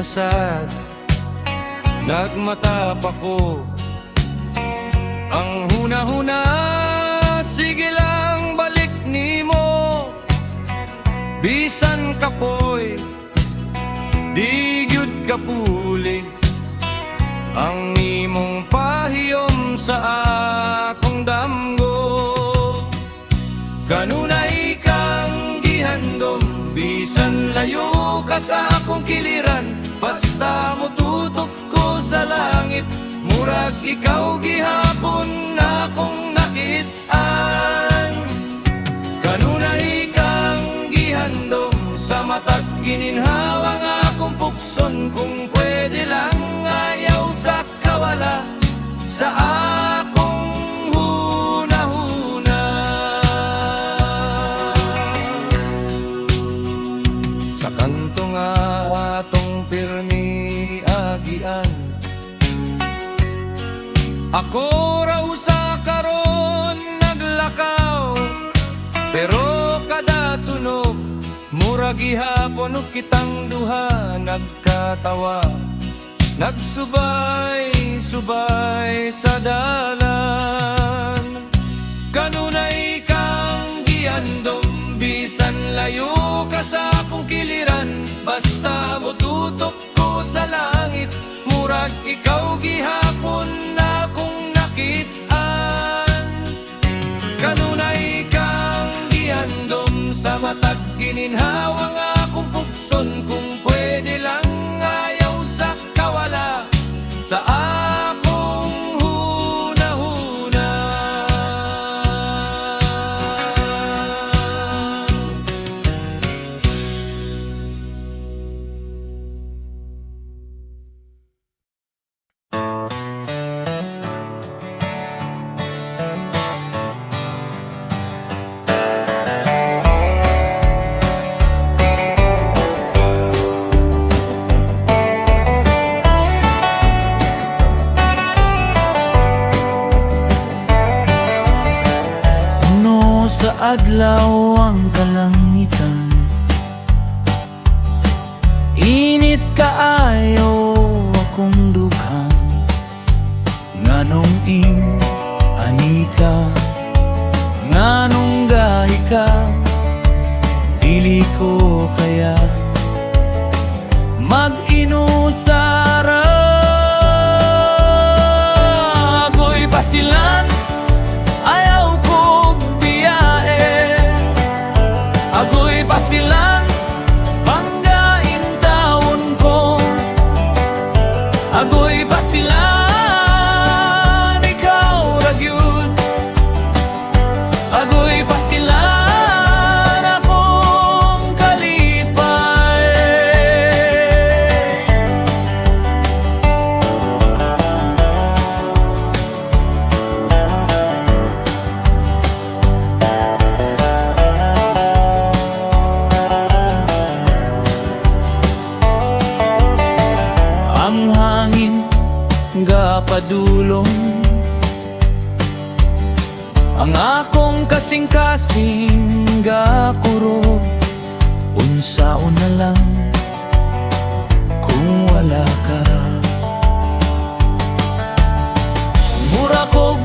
sad, nagmatap ako. Ang huna-huna, sige lang balik nimo. Bisan kapoy, di gyud kapuli ang imong pahiyom sa akong damgo. Kanunay kang gihandom, bisan layo ka sa akong kiliran. Basta mo tutok ko sa langit, murag ikaw gihapon na akong nakit-an. Kanunay kang gihandom, sa matag gininhawa nga akong pukson. Kung pwede lang ayaw sa kawala sa akong huna-huna. Sa kanto nga atong pirmi agian, ako raw sa karon naglakaw. Pero kada tunog, murag gihapon og kitang duha nagkatawa, nagsubay-subay sa dalan. Kanunay kang giandom, bisan layo ka sa akong kiliran. Basta mo tutok ko sa langit, murag ikaw gihapon na akong nakit-an. Kanunay kang giandom, sa matag gininhawa nga akong pukson. Kung pwede lang ayaw sa kawala sa akong huna-huna. Sa adlaw ang kalangitan, init kaayo akong dughang. Nganong ani ka, nganong gahi ka, dili ko kaya mag-inusara. Ako'y pastilan, ayaw kong biyahe. Ako'y pastilan, banggain taon ko. Ako'y pastilan, ikaw ragyud. Ako'y pastilan, akong kalipay. Ang hangin gapadulong, ang akong kasing-kasing gakuro. Unsaon na lang kung wala ka. Mura kog